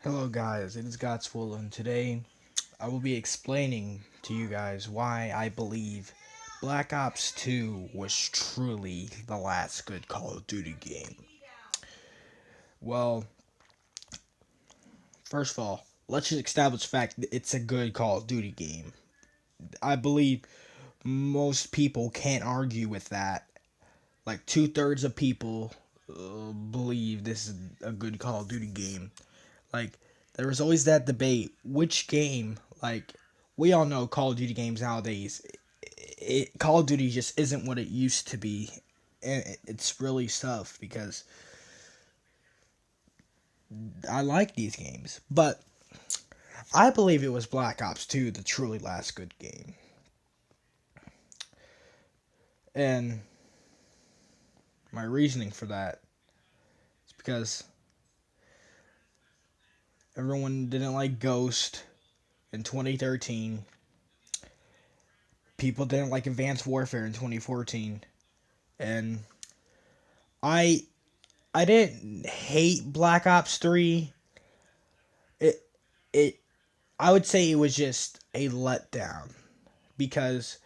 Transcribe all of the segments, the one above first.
Hello guys, it is Godswool, and today I will be explaining to you guys why I believe Black Ops 2 was truly the last good Call of Duty game. Well, first of all, let's just establish the fact that it's a good Call of Duty game. I believe most people can't argue with that. Like 2/3 of people believe this is a good Call of Duty game. Like, there was always that debate, which game, like, we all know Call of Duty games nowadays, Call of Duty just isn't what it used to be. And it's really tough because I like these games. But I believe it was Black Ops 2, the truly last good game. And my reasoning for that is because everyone didn't like Ghost in 2013. People didn't like Advanced Warfare in 2014. And I I didn't hate Black Ops 3. It it I would say it was just a letdown because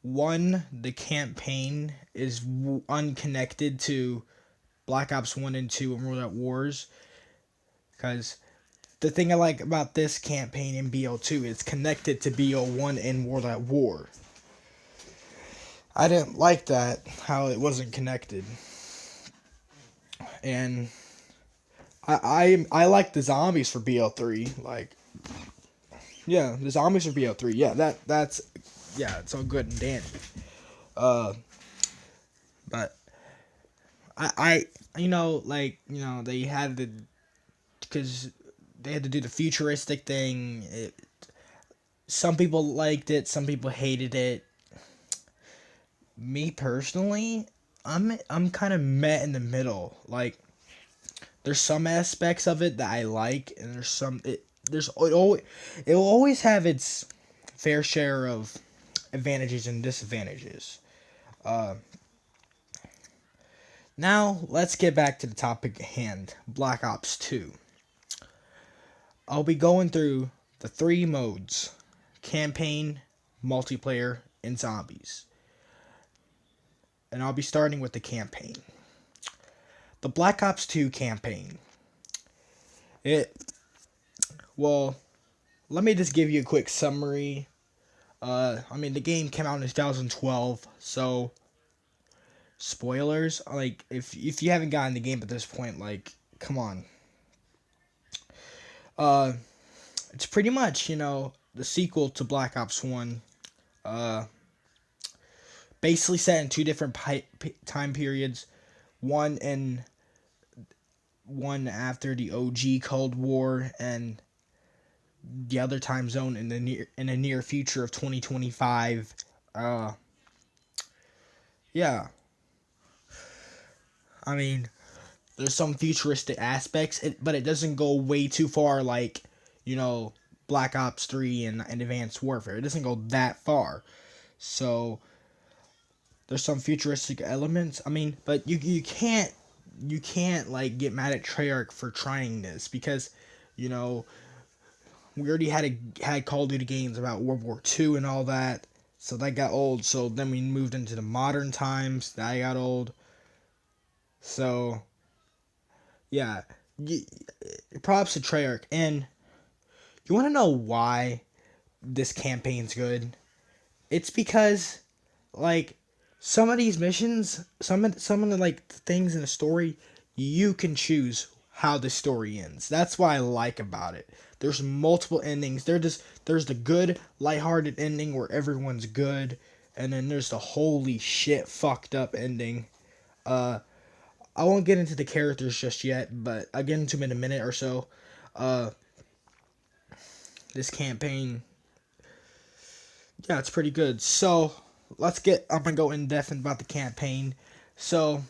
one, the campaign is unconnected to Black Ops 1 and 2 and World at Wars, cuz the thing I like about this campaign in BO2 is connected to BO1 and World at War. I didn't like that how it wasn't connected. And I like the zombies for BO3. Like, yeah, the zombies for BO3. Yeah, that's yeah, it's all good and dandy. Uh, but they had to, because they had to do the futuristic thing. Some people liked it, some people hated it. Me personally, I'm kind of met in the middle. Like, there's some aspects of it that I like, and there's some it will always have its fair share of advantages and disadvantages. Uh, Now let's get back to the topic at hand, Black Ops 2. I'll be going through the three modes: campaign, multiplayer, and zombies. And I'll be starting with the campaign. The Black Ops 2 campaign. It well, let me just give you a quick summary. The game came out in 2012, so spoilers. Like, if you haven't gotten the game at this point, like, come on. Uh, it's pretty much the sequel to Black Ops 1. Uh, Basically set in two different time periods. One in one after the OG Cold War, and the other time zone in the near future of 2025. Uh, yeah, I mean, there's some futuristic aspects, but it doesn't go way too far, like, you know Black Ops 3 and Advanced Warfare. It doesn't go that far. So there's some futuristic elements. I mean, but you can't like get mad at Treyarch for trying this, because you know we already had Call of Duty games about World War II and all that, so that got old. So then we moved into the modern times, that got old. So yeah, props to Treyarch. And you want to know why this campaign's good? It's because, like, some of these missions, some of the like things in the story, you can choose how the story ends. That's what I like about it. There's multiple endings. There's the good, lighthearted ending where everyone's good, and then there's the holy shit fucked up ending. Uh, I won't get into the characters just yet, but I'll get into them in a minute or so. Uh, this campaign, yeah, it's pretty good. So I'm gonna go in depth about the campaign. So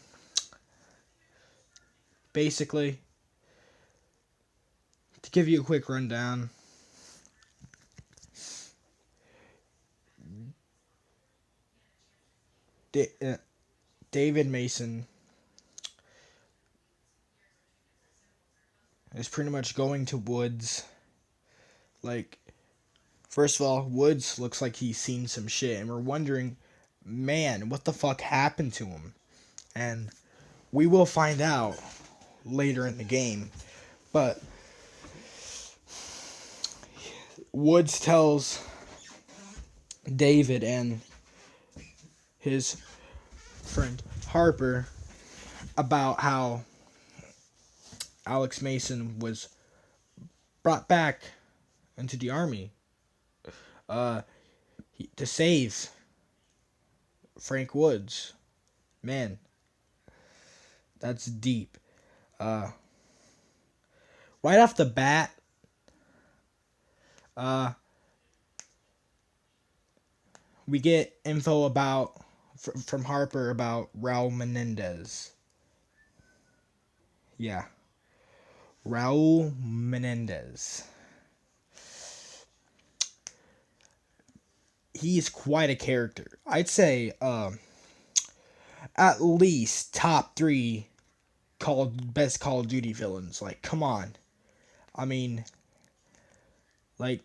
basically, to give you a quick rundown, Da- uh, David Mason, is pretty much going to Woods. Like, first of all, Woods looks like he's seen some shit, and we're wondering, man, what the fuck happened to him? And we will find out later in the game. But Woods tells David and his friend Harper about how Alex Mason was brought back into the army to save Frank Woods. Man, that's deep. Right off the bat, we get info about from Harper about Raul Menendez. Yeah, Raul Menendez. He's quite a character. I'd say at least top 3 best Call of Duty villains. Like, come on. I mean, like,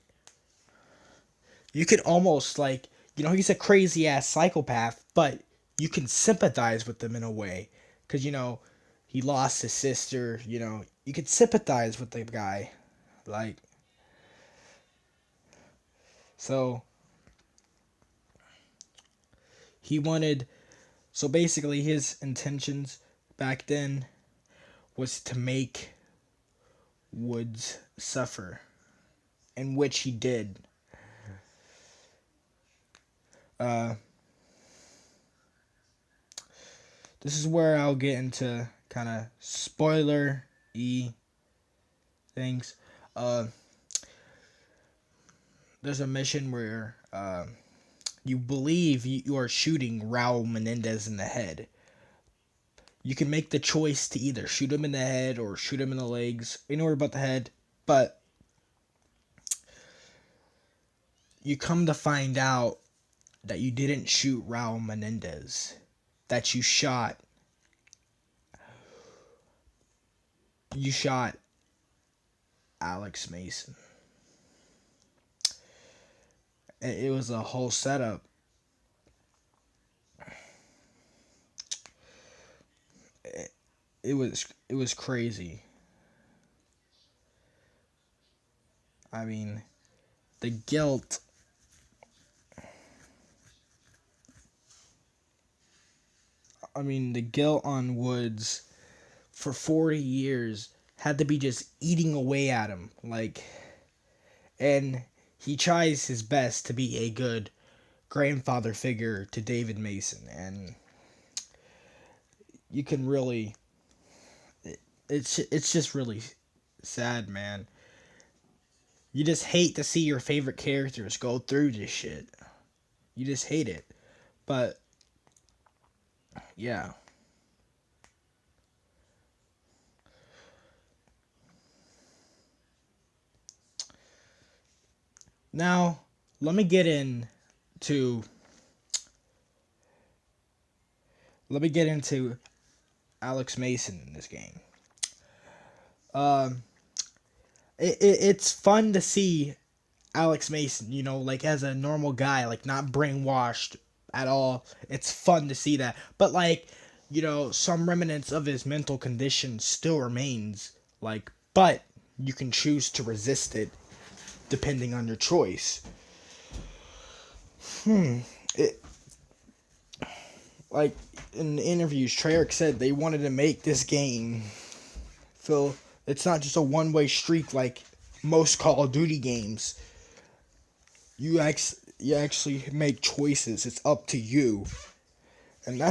you could almost, like, he's a crazy ass psychopath, but you can sympathize with him in a way. Because, he lost his sister, you could sympathize with the guy. Like, so, so basically his intentions back then was to make Woods suffer, in which he did. This is where I'll get into kind of spoiler-y things. There's a mission where you believe you are shooting Raul Menendez in the head. You can make the choice to either shoot him in the head or shoot him in the legs, anywhere but the head, but you come to find out that you didn't shoot Raul Menendez, that you shot Alex Mason. It was a whole setup. It was crazy. I mean, the guilt. The guilt on Woods for 40 years had to be just eating away at him. Like, and he tries his best to be a good grandfather figure to David Mason, and you can really, it's just really sad, man. You just hate to see your favorite characters go through this shit. You just hate it. But yeah. Now, let me get into Alex Mason in this game. It's fun to see Alex Mason, like as a normal guy, like not brainwashed at all. It's fun to see that. But like, some remnants of his mental condition still remains. Like, but you can choose to resist it depending on your choice. Like in the interviews, Treyarch said they wanted to make this game so it's not just a one-way streak like most Call of Duty games. You actually make choices. It's up to you, and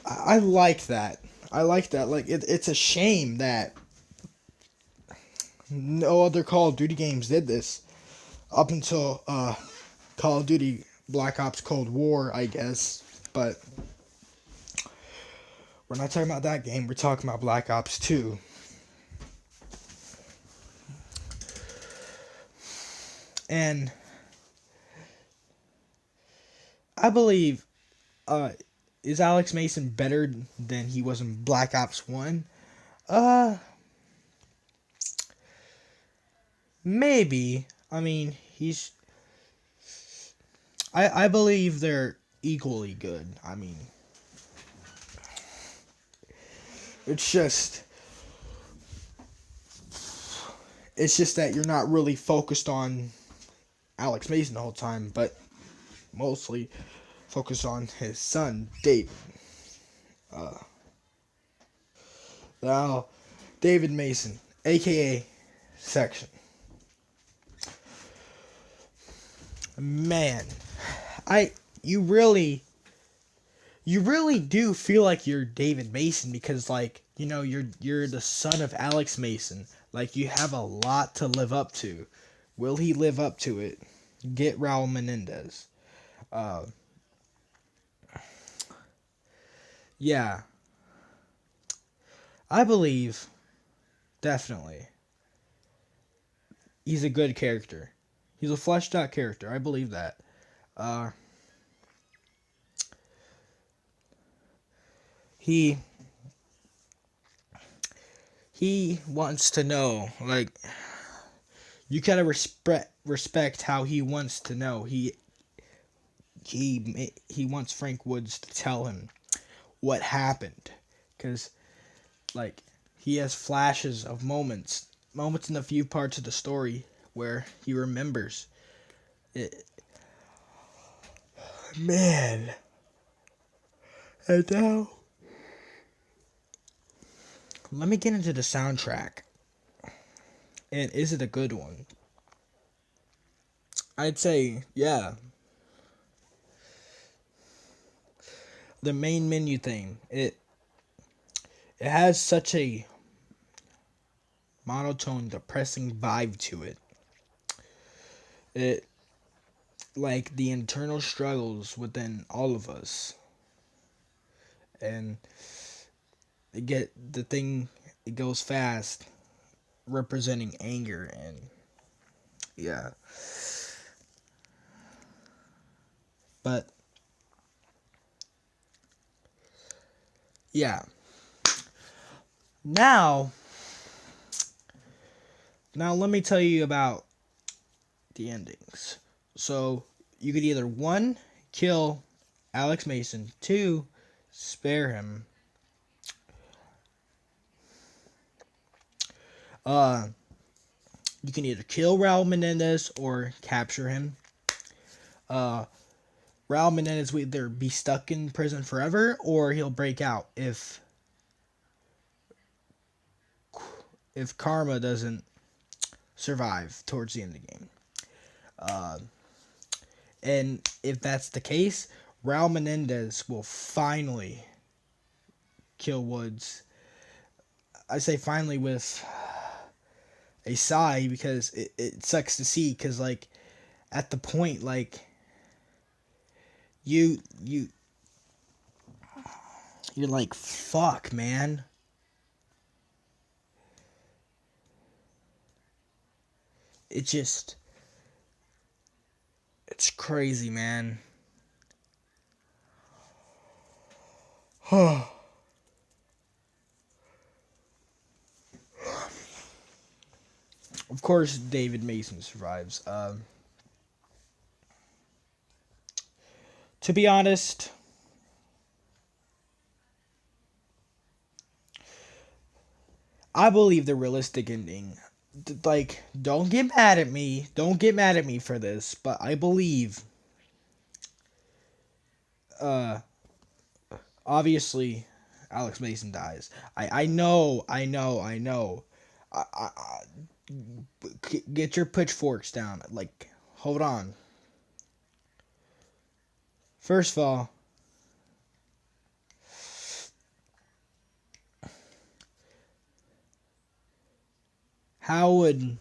I like that. I like that. Like it's a shame that no other Call of Duty games did this up until Call of Duty Black Ops Cold War, I guess. But we're not talking about that game. We're talking about Black Ops 2. And I believe, is Alex Mason better than he was in Black Ops 1? Maybe. I mean, I believe they're equally good. I mean, it's just it's just that you're not really focused on Alex Mason the whole time, but mostly focused on his son, David. Now, David Mason, aka Section. Man, I you really you really do feel like you're David Mason because like, you're the son of Alex Mason. Like you have a lot to live up to. Will he live up to it? Get Raul Menendez. Uh yeah, I believe definitely he's a good character. He's a fleshed out character. I believe that. Uh he he wants to know, like, you gotta respect how he wants to know. He wants Frank Woods to tell him what happened, because like he has flashes of moments in a few parts of the story where he remembers it. Man, and now let me get into the soundtrack. And is it a good one? I'd say yeah. The main menu thing, it has such a monotone, depressing vibe to it. It like the internal struggles within all of us, and it goes fast, representing anger and yeah. But yeah, now let me tell you about the endings. So you could either one, kill Alex Mason, two, spare him. Uh, you can either kill Raul Menendez or capture him. Uh, Raul Menendez will either be stuck in prison forever or he'll break out if Karma doesn't survive towards the end of the game. Uh, and if that's the case, Raul Menendez will finally kill Woods. I say finally with a sigh because it sucks to see, because like at the point, like you you're like, fuck, man. It just it's crazy, man. Of course, David Mason survives. To be honest, I believe the realistic ending. Like, don't get mad at me. Don't get mad at me for this, but I believe. Uh, Obviously, Alex Mason dies. I know. I get your pitchforks down. Like, hold on. First of all, how would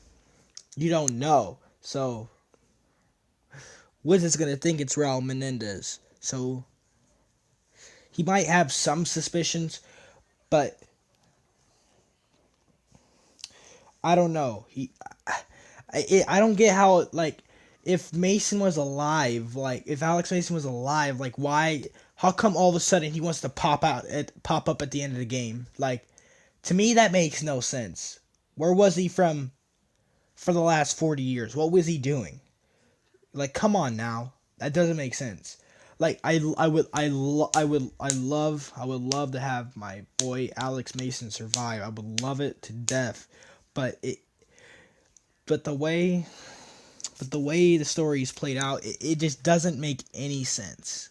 you don't know? So Wiz is gonna think it's Raul Menendez. So he might have some suspicions, but I don't know. I don't get how, like, if Mason was alive, like if Alex Mason was alive, like why? How come all of a sudden he wants to pop up at the end of the game? Like, to me that makes no sense. Where was he from? for the last 40 years? What was he doing? Like, come on now. That doesn't make sense. Like, I would love to have my boy Alex Mason survive. I would love it to death. But it, but the way the story is played out, it just doesn't make any sense.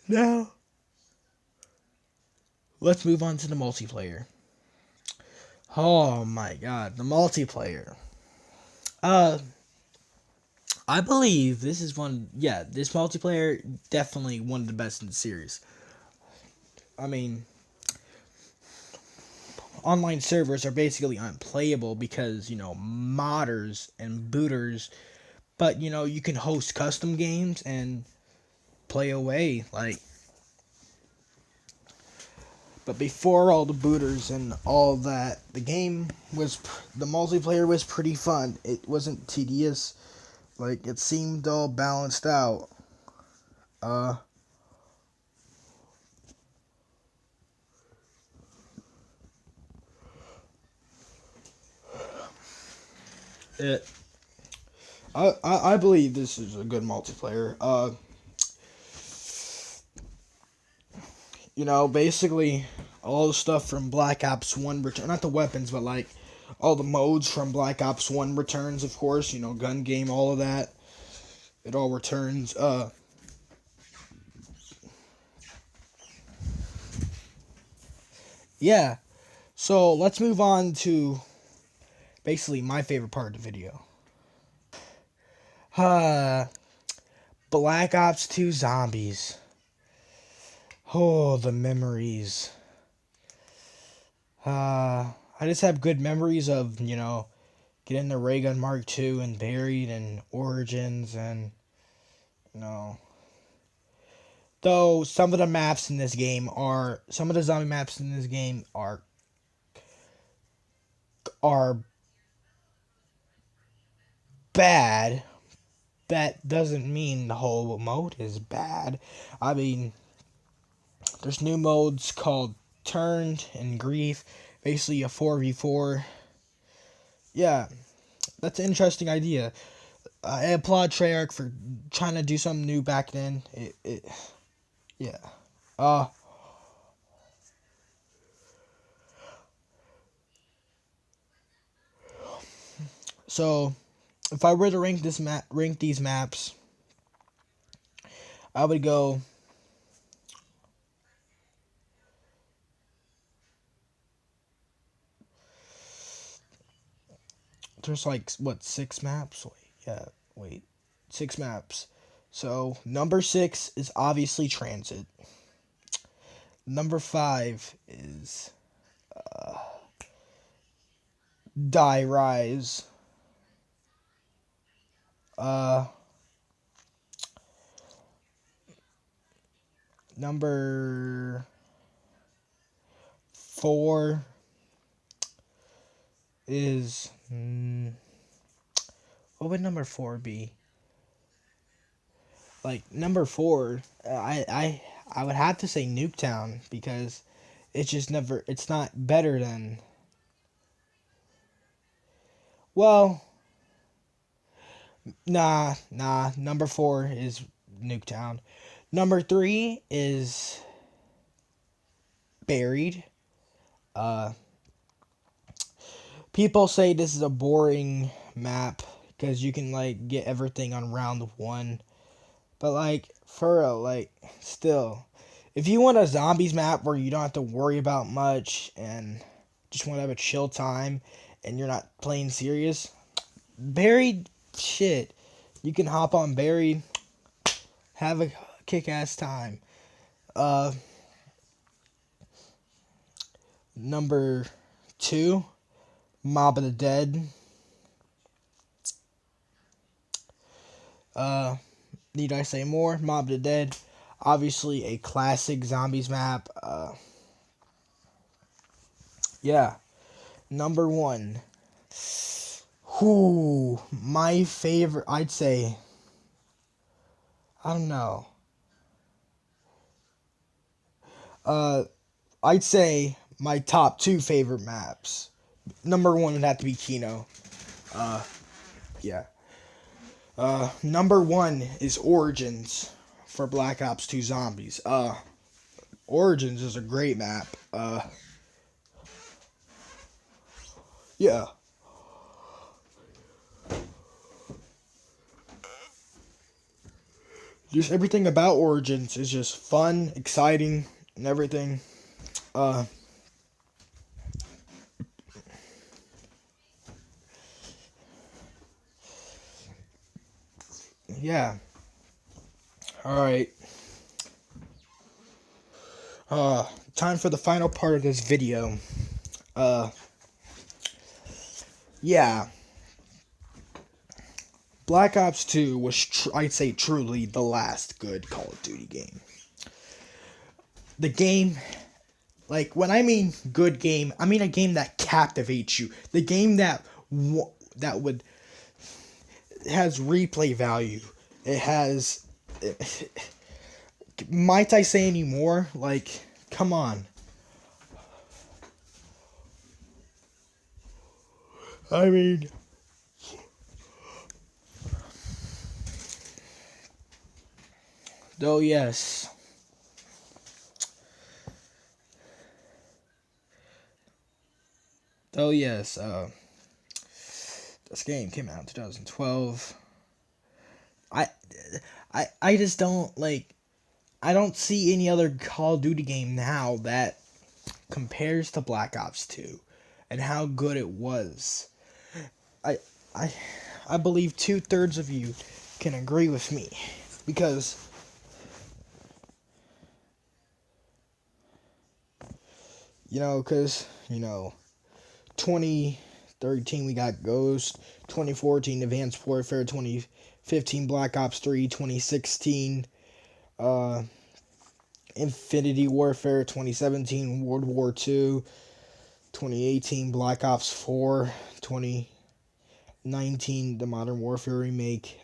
Now, let's move on to the multiplayer. Oh my god, the multiplayer. Uh, I believe this is one. Yeah, this multiplayer definitely one of the best in the series. I mean, online servers are basically unplayable because modders and booters. But you can host custom games and play away like. But before all the booters and all that, the multiplayer was pretty fun. It wasn't tedious. Like, it seemed all balanced out. Uh, it. I believe this is a good multiplayer. Basically, all the stuff from Black Ops 1 return, not the weapons, but like all the modes from Black Ops 1 returns, of course, gun game, all of that. It all returns. Yeah. So let's move on to basically my favorite part of the video. Uh, Black Ops 2 Zombies. Oh, the memories. I just have good memories of, getting the ray gun Mark II and Buried and Origins and, you know. Though some of the maps in this game some of the zombie maps in this game are bad. That doesn't mean the whole mode is bad. I mean, there's new modes called Turned and Grief, basically a 4v4. Yeah, that's an interesting idea. I applaud Treyarch for trying to do something new back then. Yeah. Uh, so if I were to rank these maps, I would go. There's like what, 6 maps? Wait, 6 maps. So number 6 is obviously Transit. Number 5 is Die Rise. Uh, Number 4 is what would number 4 be? Like number 4, I would have to say Nuketown because it's not better than. Well, nah. Number 4 is Nuketown. Number 3 is Buried. Uh, People say this is a boring map because you can like get everything on round 1, but like for real, like still, if you want a zombies map where you don't have to worry about much and just want to have a chill time and you're not playing serious, Buried, shit, you can hop on Buried, have a kick-ass time. Uh, Number 2, Mob of the Dead. Need I say more? Mob of the Dead, obviously a classic zombies map. Yeah. Number 1. Who my favorite? I'd say. I don't know. Uh, I'd say my top 2 favorite maps Number one would have to be Kino. Yeah. Number one is Origins for Black Ops 2 Zombies. Origins is a great map. Yeah. Just everything about Origins is just fun, exciting, and everything. Uh, yeah. Alright. Time for the final part of this video. Uh, yeah. Black Ops 2 was, I'd say, truly the last good Call of Duty game. The game, like, when I mean good game, I mean a game that captivates you. The game that would, it has replay value. It has, might I say any more? Like, come on. I mean, though, yes. Though, yes, this game came out in 2012. I just don't, like, I don't see any other Call of Duty game now that compares to Black Ops 2 and how good it was. I, I, I believe 2/3 of you can agree with me because 2013 we got Ghost, 2014 Advanced Warfare, 2015 Black Ops 3, 2016 Infinity Warfare, 2017 World War II, 2018 Black Ops 4, 2019 the Modern Warfare remake,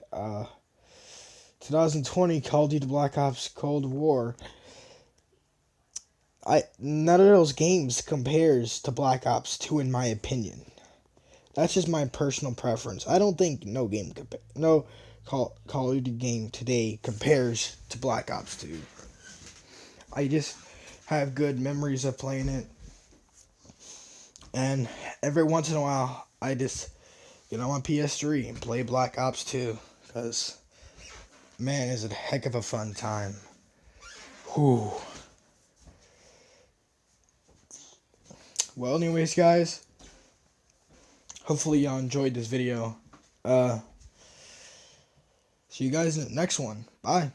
2020 Call of Duty Black Ops Cold War. None of those games compares to Black Ops 2 in my opinion. That's just my personal preference. I don't think no Call of Duty game today compares to Black Ops 2. I just have good memories of playing it. And every once in a while, I just get on my PS3 and play Black Ops 2. Because, man, it's a heck of a fun time. Whew. Well, anyways, guys. Hopefully y'all enjoyed this video. See you guys in the next one. Bye.